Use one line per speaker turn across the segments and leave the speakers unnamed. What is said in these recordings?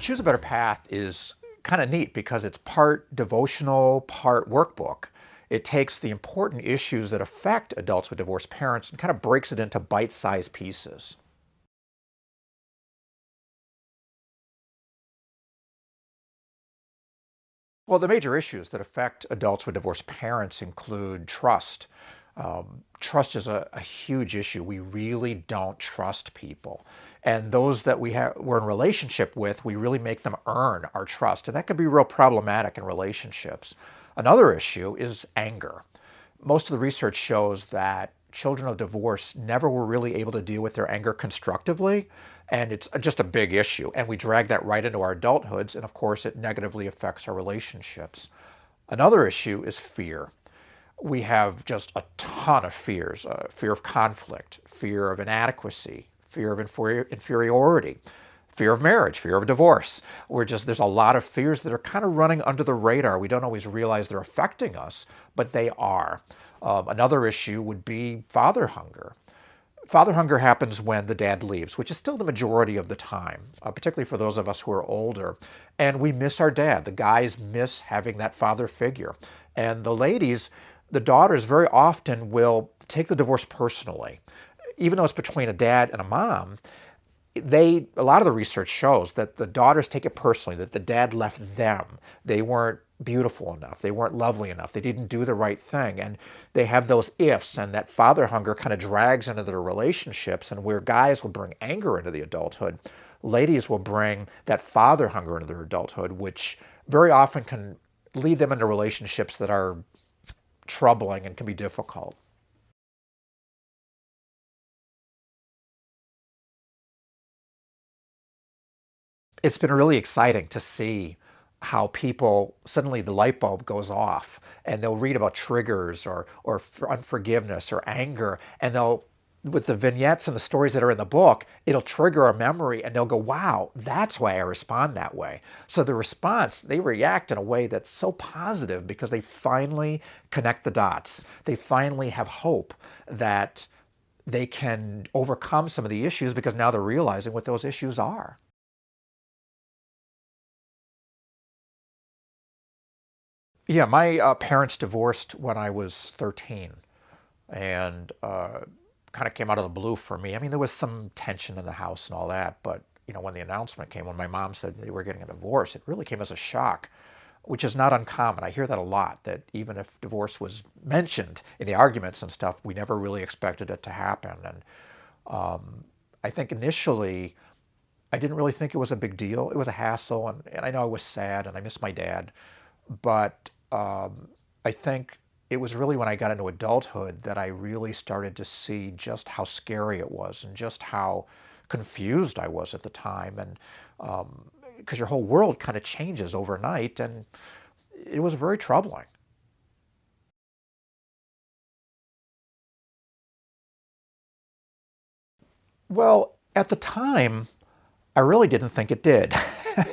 Choose a Better Path is kind of neat because it's part devotional, part workbook. It takes the important issues that affect adults with divorced parents and kind of breaks it into bite-sized pieces. Well, the major issues that affect adults with divorced parents include trust. Trust is a huge issue. We really don't trust people. And those that we're in relationship with, we really make them earn our trust. And that can be real problematic in relationships. Another issue is anger. Most of the research shows that children of divorce never were really able to deal with their anger constructively. And it's just a big issue. And we drag that right into our adulthoods. And of course, it negatively affects our relationships. Another issue is fear. We have just a ton of fears: fear of conflict, fear of inadequacy, fear of inferiority, fear of marriage, fear of divorce. There's a lot of fears that are kind of running under the radar. We don't always realize they're affecting us, but they are. Another issue would be father hunger. Father hunger happens when the dad leaves, which is still the majority of the time, particularly for those of us who are older. And we miss our dad. The guys miss having that father figure. And the ladies, the daughters very often will take the divorce personally. Even though it's between a dad and a mom, a lot of the research shows that the daughters take it personally, that the dad left them. They weren't beautiful enough. They weren't lovely enough. They didn't do the right thing. And they have those ifs, and that father hunger kind of drags into their relationships. And where guys will bring anger into the adulthood, ladies will bring that father hunger into their adulthood, which very often can lead them into relationships that are troubling and can be difficult. It's been really exciting to see how people suddenly the light bulb goes off and they'll read about triggers or unforgiveness or anger, and they'll, with the vignettes and the stories that are in the book, it'll trigger a memory and they'll go, wow, that's why I respond that way. So the response, they react in a way that's so positive because they finally connect the dots. They finally have hope that they can overcome some of the issues because now they're realizing what those issues are. Yeah, my parents divorced when I was 13, and kind of came out of the blue for me. I mean, there was some tension in the house and all that, but when the announcement came, when my mom said they were getting a divorce, it really came as a shock, which is not uncommon. I hear that a lot, that even if divorce was mentioned in the arguments and stuff, we never really expected it to happen. And I think initially, I didn't really think it was a big deal. It was a hassle, and I know I was sad, and I miss my dad, but I think it was really when I got into adulthood that I really started to see just how scary it was and just how confused I was at the time. And because your whole world kind of changes overnight, and it was very troubling. Well, at the time, I really didn't think it did.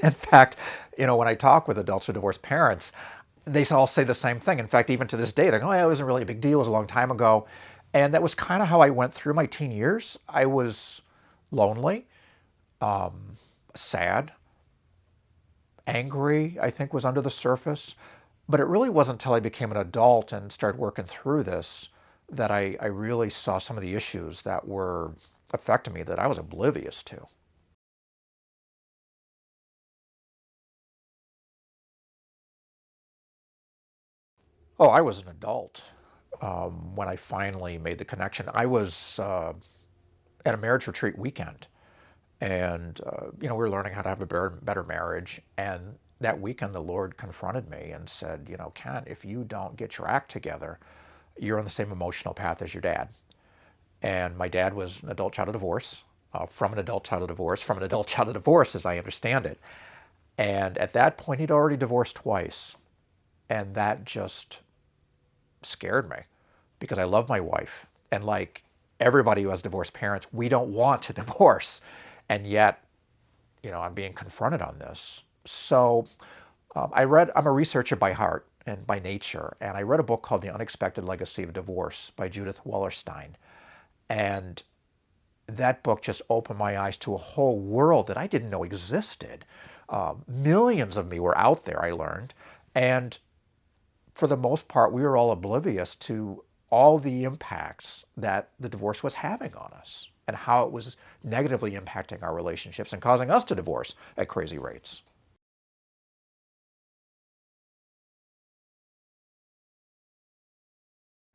In fact, when I talk with adults with divorced parents, they all say the same thing. In fact, even to this day, they're going, "Oh, yeah, it wasn't really a big deal. It was a long time ago." And that was kind of how I went through my teen years. I was lonely, sad, angry, I think was under the surface. But it really wasn't until I became an adult and started working through this that I really saw some of the issues that were affecting me that I was oblivious to. Oh, I was an adult when I finally made the connection. I was at a marriage retreat weekend, and we were learning how to have a better marriage. And that weekend, the Lord confronted me and said, Ken, if you don't get your act together, you're on the same emotional path as your dad. And my dad was an adult child of divorce, from an adult child of divorce, from an adult child of divorce, as I understand it. And at that point, he'd already divorced twice. And that just scared me because I love my wife. And like everybody who has divorced parents, we don't want to divorce. And yet, I'm being confronted on this. So I'm a researcher by heart and by nature. And I read a book called The Unexpected Legacy of Divorce by Judith Wallerstein. And that book just opened my eyes to a whole world that I didn't know existed Millions of me were out there, I learned. And for the most part, we were all oblivious to all the impacts that the divorce was having on us and how it was negatively impacting our relationships and causing us to divorce at crazy rates.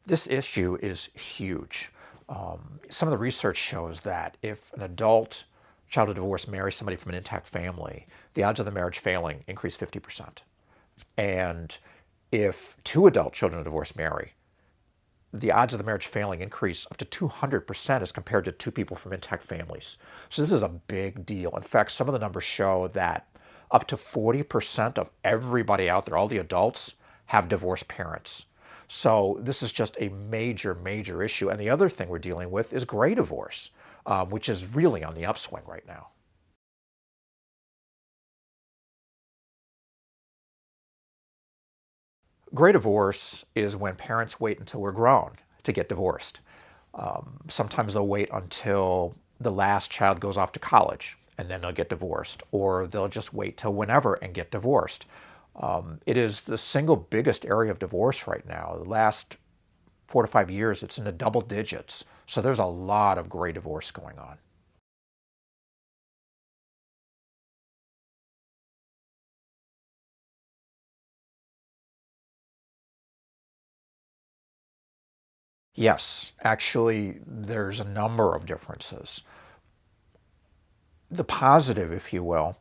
This issue is huge. Some of the research shows that if an adult child of divorce marries somebody from an intact family, the odds of the marriage failing increase 50%. And if two adult children of divorce marry, the odds of the marriage failing increase up to 200% as compared to two people from intact families. So this is a big deal. In fact, some of the numbers show that up to 40% of everybody out there, all the adults, have divorced parents. So this is just a major, major issue. And the other thing we're dealing with is gray divorce, which is really on the upswing right now. Gray divorce is when parents wait until we're grown to get divorced. Sometimes they'll wait until the last child goes off to college and then they'll get divorced, or they'll just wait till whenever and get divorced. It is the single biggest area of divorce right now. The last 4 to 5 years, it's in the double digits. So there's a lot of gray divorce going on. Yes, actually, there's a number of differences. The positive, if you will,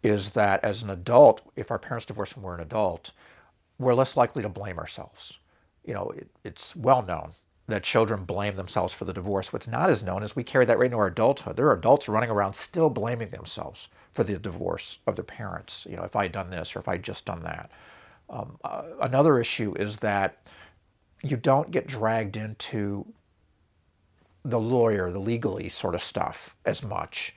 is that as an adult, if our parents divorce when we're an adult, we're less likely to blame ourselves. It's well known that children blame themselves for the divorce. What's not as known is we carry that right into our adulthood. There are adults running around still blaming themselves for the divorce of their parents. If I had done this or if I had just done that. Another issue is that you don't get dragged into the lawyer, the legally sort of stuff as much.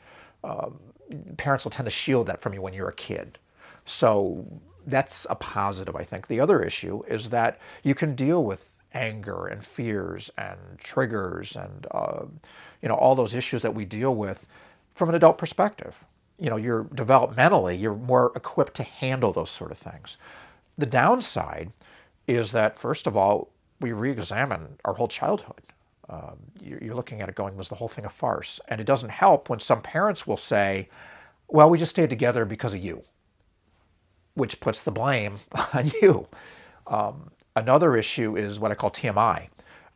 Parents will tend to shield that from you when you're a kid. So that's a positive, I think. The other issue is that you can deal with anger and fears and triggers and all those issues that we deal with from an adult perspective. You're developmentally, you're more equipped to handle those sort of things. The downside is that, first of all, we re-examine our whole childhood. You're looking at it going, was the whole thing a farce? And it doesn't help when some parents will say, well, we just stayed together because of you, which puts the blame on you. Another issue is what I call TMI,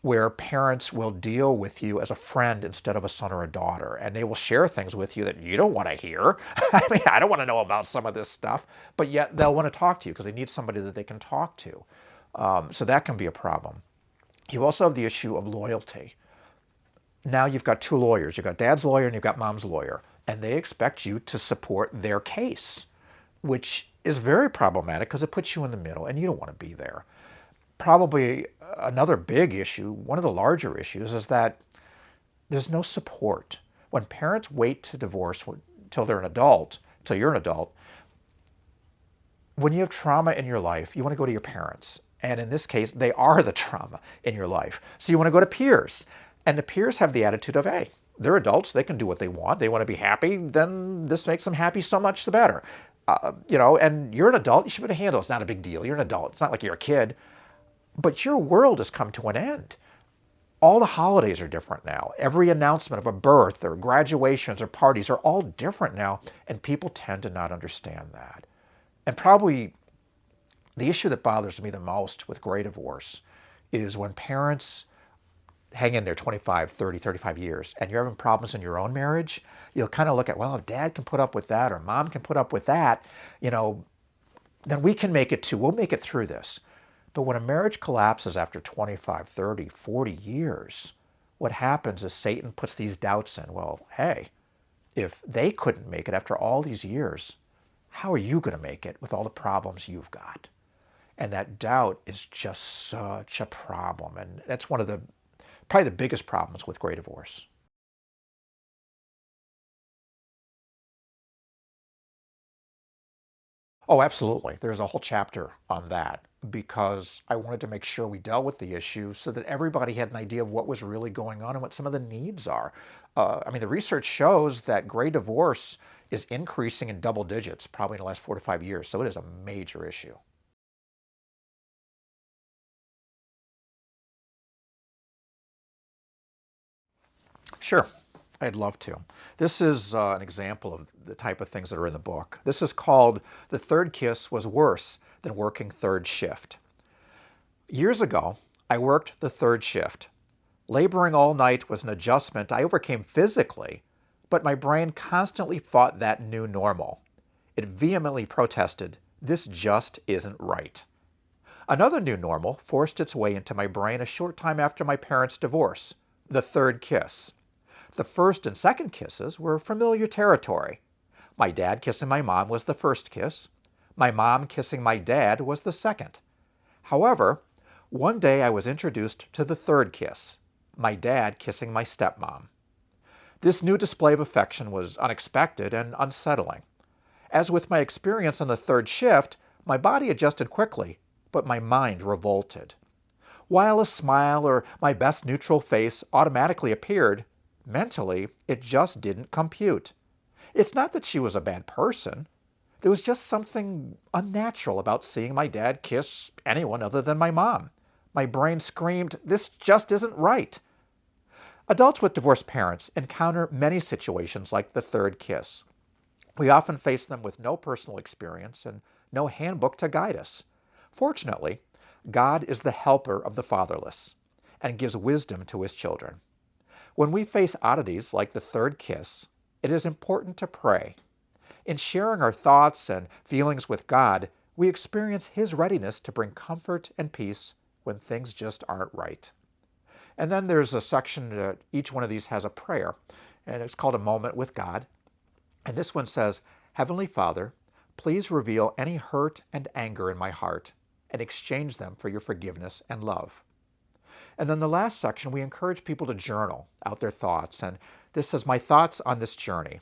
where parents will deal with you as a friend instead of a son or a daughter, and they will share things with you that you don't want to hear. I mean, I don't want to know about some of this stuff, but yet they'll want to talk to you because they need somebody that they can talk to. So that can be a problem. You also have the issue of loyalty. Now you've got two lawyers. You've got dad's lawyer and you've got mom's lawyer, and they expect you to support their case, which is very problematic because it puts you in the middle and you don't want to be there. Probably another big issue, one of the larger issues, is that there's no support. When parents wait to divorce till they're an adult, till you're an adult, when you have trauma in your life, you want to go to your parents. And in this case, they are the trauma in your life. So you want to go to peers. And the peers have the attitude of, hey, they're adults. They can do what they want. They want to be happy. Then this makes them happy so much the better. And you're an adult. You should be able to handle it. It's not a big deal. You're an adult. It's not like you're a kid. But your world has come to an end. All the holidays are different now. Every announcement of a birth or graduations or parties are all different now. And people tend to not understand that. And probably the issue that bothers me the most with gray divorce is when parents hang in there 25, 30, 35 years and you're having problems in your own marriage, you'll kind of look at, well, if dad can put up with that or mom can put up with that, then we can make it too. We'll make it through this. But when a marriage collapses after 25, 30, 40 years, what happens is Satan puts these doubts in. Well, hey, if they couldn't make it after all these years, how are you going to make it with all the problems you've got? And that doubt is just such a problem. And that's probably the biggest problems with gray divorce. Oh, absolutely. There's a whole chapter on that because I wanted to make sure we dealt with the issue so that everybody had an idea of what was really going on and what some of the needs are. The research shows that gray divorce is increasing in double digits, probably in the last 4 to 5 years. So it is a major issue. Sure, I'd love to. This is an example of the type of things that are in the book. This is called "The Third Kiss Was Worse Than Working Third Shift." Years ago, I worked the third shift. Laboring all night was an adjustment I overcame physically, but my brain constantly fought that new normal. It vehemently protested, "This just isn't right." Another new normal forced its way into my brain a short time after my parents' divorce: the third kiss. The first and second kisses were familiar territory. My dad kissing my mom was the first kiss. My mom kissing my dad was the second. However, one day I was introduced to the third kiss, my dad kissing my stepmom. This new display of affection was unexpected and unsettling. As with my experience on the third shift, my body adjusted quickly, but my mind revolted. While a smile or my best neutral face automatically appeared, mentally, it just didn't compute. It's not that she was a bad person. There was just something unnatural about seeing my dad kiss anyone other than my mom. My brain screamed, "This just isn't right." Adults with divorced parents encounter many situations like the third kiss. We often face them with no personal experience and no handbook to guide us. Fortunately, God is the helper of the fatherless and gives wisdom to his children. When we face oddities like the third kiss, it is important to pray. In sharing our thoughts and feelings with God, we experience his readiness to bring comfort and peace when things just aren't right. And then there's a section that each one of these has a prayer, and it's called A Moment with God. And this one says, "Heavenly Father, please reveal any hurt and anger in my heart and exchange them for your forgiveness and love." And then the last section, we encourage people to journal out their thoughts. And this says, "My thoughts on this journey."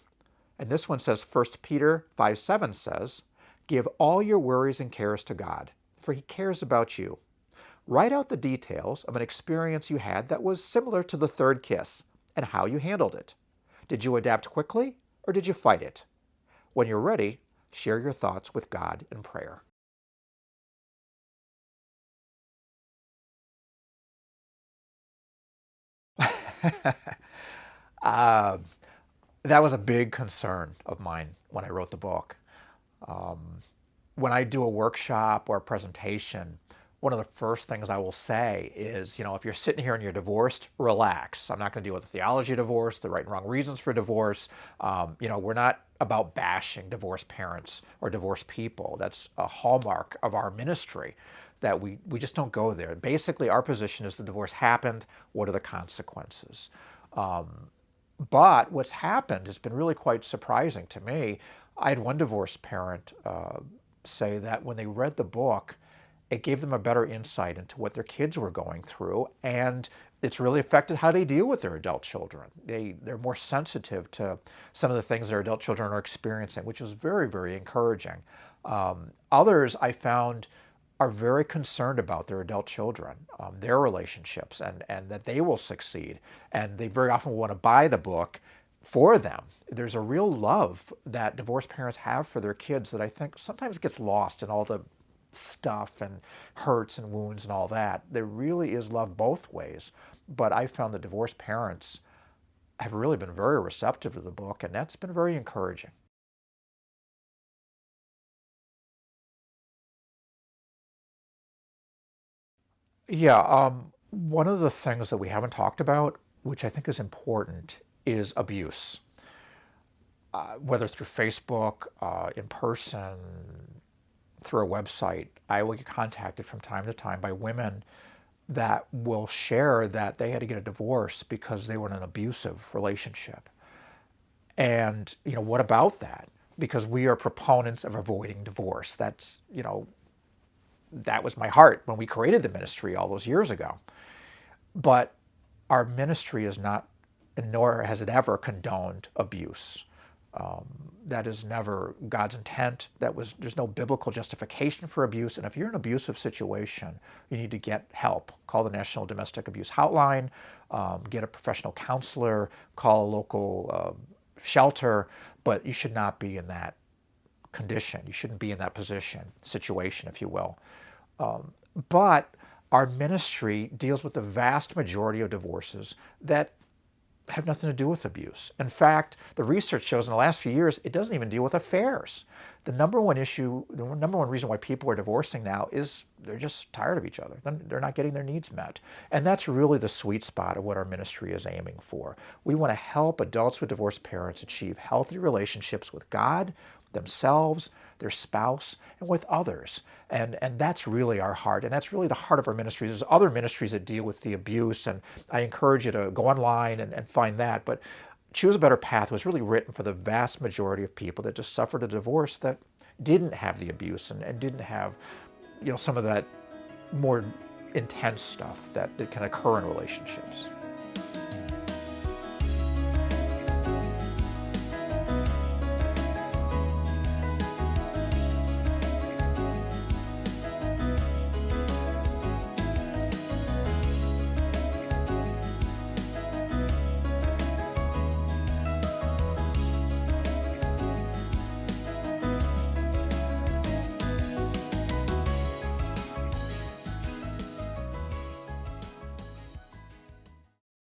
And this one says, 1 Peter 5:7 says, "Give all your worries and cares to God, for he cares about you." Write out the details of an experience you had that was similar to the third kiss and how you handled it. Did you adapt quickly or did you fight it? When you're ready, share your thoughts with God in prayer. uh, that was a big concern of mine when I wrote the book. Um, when I do a workshop or a presentation, one of the first things I will say is, if you're sitting here and you're divorced, relax. I'm not going to deal with the theology of divorce, the right and wrong reasons for divorce. We're not about bashing divorced parents or divorced people. That's a hallmark of our ministry, that we just don't go there. Basically, our position is the divorce happened. What are the consequences? But what's happened has been really quite surprising to me. I had one divorced parent say that when they read the book, it gave them a better insight into what their kids were going through, and it's really affected how they deal with their adult children. They're more sensitive to some of the things their adult children are experiencing, which is very, very encouraging. Others I found are very concerned about their adult children, their relationships, and that they will succeed. And they very often want to buy the book for them. There's a real love that divorced parents have for their kids that I think sometimes gets lost in all the stuff and hurts and wounds and all that. There really is love both ways. But I found that divorced parents have really been very receptive to the book, and that's been very encouraging. Yeah, one of the things that we haven't talked about, which I think is important, is abuse. Whether through Facebook, in person, through a website, I will get contacted from time to time by women that will share that they had to get a divorce because they were in an abusive relationship. And, what about that? Because we are proponents of avoiding divorce. That was my heart when we created the ministry all those years ago. But our ministry is not, nor has it ever condoned abuse. That is never God's intent. There's no biblical justification for abuse. And if you're in an abusive situation, you need to get help. Call the National Domestic Abuse Hotline, get a professional counselor, call a local shelter. but you should not be in that condition. You shouldn't be in that situation, if you will. But our ministry deals with the vast majority of divorces that have nothing to do with abuse. In fact, the research shows in the last few years, it doesn't even deal with affairs. The number one reason why people are divorcing now is they're just tired of each other. They're not getting their needs met. And that's really the sweet spot of what our ministry is aiming for. We want to help adults with divorced parents achieve healthy relationships with God, themselves, their spouse, and with others. And that's really our heart. And that's really the heart of our ministries. There's other ministries that deal with the abuse, and I encourage you to go online and find that. But Choose a Better Path was really written for the vast majority of people that just suffered a divorce that didn't have the abuse and didn't have, some of that more intense stuff that can occur in relationships.